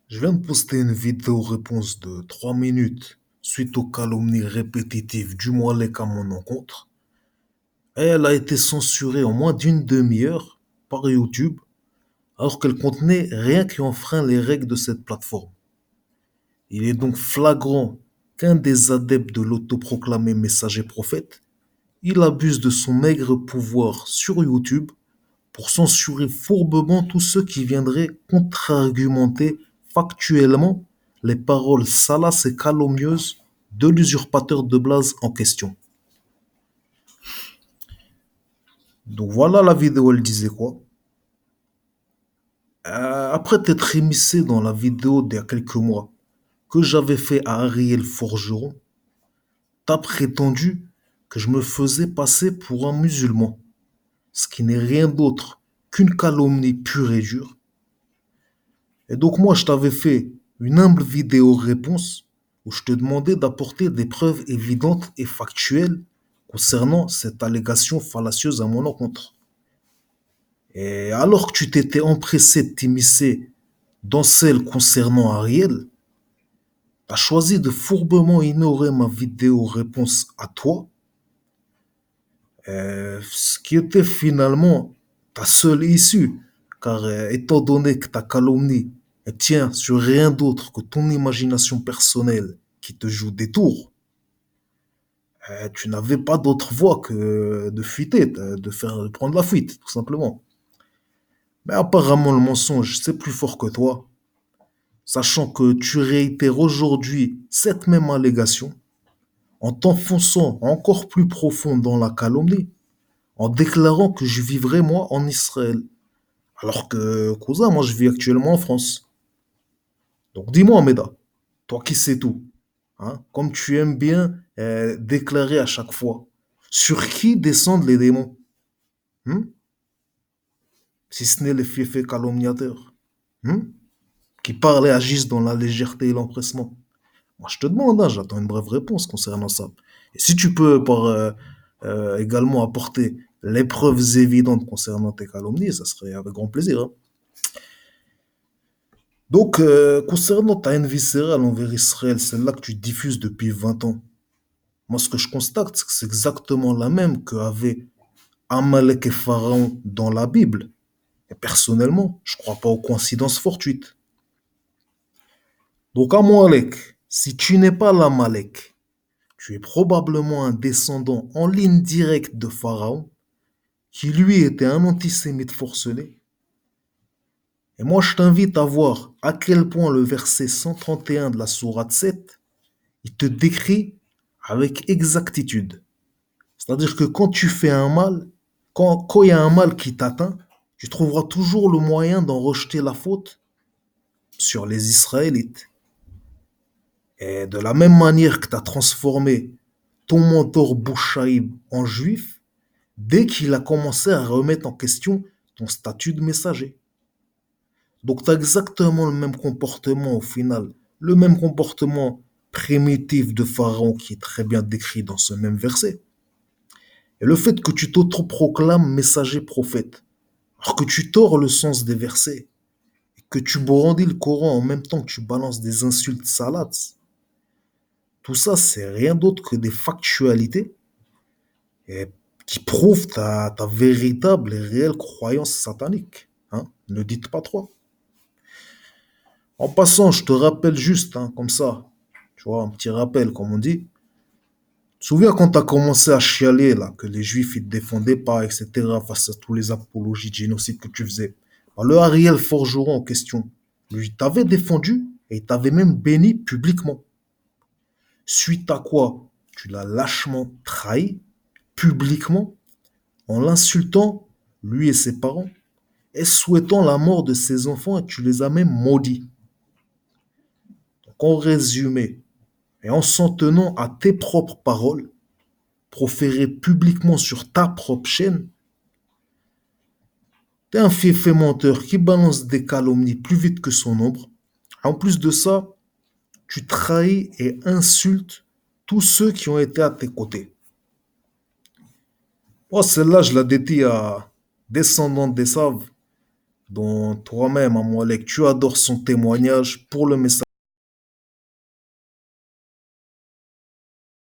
Je viens de poster une vidéo réponse de 3 minutes suite aux calomnies répétitives du Moalek à mon encontre. Et elle a été censurée en moins d'une demi-heure par YouTube alors qu'elle contenait rien qui enfreint les règles de cette plateforme. Il est donc flagrant qu'un des adeptes de l'autoproclamé messager prophète, il abuse de son maigre pouvoir sur YouTube pour censurer fourbement tous ceux qui viendraient contre-argumenter factuellement les paroles salaces et calomnieuses de l'usurpateur de Blaze en question. Donc voilà la vidéo, elle disait quoi? Après t'être émissé dans la vidéo d'il y a quelques mois que j'avais fait à Ariel Forgeron, t'as prétendu que je me faisais passer pour un musulman, ce qui n'est rien d'autre qu'une calomnie pure et dure. Et donc moi, je t'avais fait une humble vidéo réponse où je te demandais d'apporter des preuves évidentes et factuelles concernant cette allégation fallacieuse à mon encontre. Et alors que tu t'étais empressé de t'immiscer dans celle concernant Ariel, tu as choisi de fourbement ignorer ma vidéo réponse à toi, ce qui était finalement ta seule issue, car étant donné que ta calomnie elle tient sur rien d'autre que ton imagination personnelle qui te joue des tours, tu n'avais pas d'autre voie que de fuiter, de prendre la fuite, tout simplement. Mais apparemment, le mensonge, c'est plus fort que toi, sachant que tu réitères aujourd'hui cette même allégation en t'enfonçant encore plus profond dans la calomnie, en déclarant que je vivrais moi en Israël. Alors que, cousin, moi je vis actuellement en France. Donc dis-moi, Meda, toi qui sais tout, hein, comme tu aimes bien déclarer à chaque fois, sur qui descendent les démons, hein, si ce n'est les fiefs calomniateurs, hein, qui parlent et agissent dans la légèreté et l'empressement. Moi je te demande, hein, j'attends une brève réponse concernant ça. Et si tu peux également apporter les preuves évidentes concernant tes calomnies, ça serait avec grand plaisir, hein. Donc, concernant ta haine viscérale envers Israël, celle-là que tu diffuses depuis 20 ans, moi, ce que je constate, c'est que c'est exactement la même qu'avaient Amalek et Pharaon dans la Bible. Et personnellement, je ne crois pas aux coïncidences fortuites. Donc, Amalek, si tu n'es pas l'Amalek, tu es probablement un descendant en ligne directe de Pharaon, qui lui était un antisémite forcené. Et moi, je t'invite à voir à quel point le verset 131 de la sourate 7 il te décrit avec exactitude. C'est-à-dire que quand tu fais un mal, quand il y a un mal qui t'atteint, tu trouveras toujours le moyen d'en rejeter la faute sur les Israélites. Et de la même manière que tu as transformé ton mentor Bouchaïb en juif, dès qu'il a commencé à remettre en question ton statut de messager. Donc tu as exactement le même comportement au final, le même comportement primitif de Pharaon qui est très bien décrit dans ce même verset. Et le fait que tu t'autoproclames messager prophète, alors que tu tords le sens des versets, et que tu brandis le Coran en même temps que tu balances des insultes salades, tout ça c'est rien d'autre que des factualités et qui prouvent ta véritable et réelle croyance satanique, hein. Ne dites pas trop. En passant, je te rappelle juste, hein, comme ça, tu vois, un petit rappel, comme on dit. Tu te souviens quand tu as commencé à chialer, là, que les juifs, ils te défendaient pas, etc., face à tous les apologies de génocide que tu faisais. Bah, le Ariel Forgeron en question, lui, t'avait défendu et il t'avait même béni publiquement. Suite à quoi, tu l'as lâchement trahi, publiquement, en l'insultant, lui et ses parents, et souhaitant la mort de ses enfants, et tu les as même maudits. Donc, en résumé, et en s'en tenant à tes propres paroles, proférées publiquement sur ta propre chaîne, t'es un fiefé menteur qui balance des calomnies plus vite que son ombre. En plus de ça, tu trahis et insultes tous ceux qui ont été à tes côtés. Moi, celle-là, je la dédie à Descendant des Saves, dont toi-même, Amoalek, tu adores son témoignage pour le message.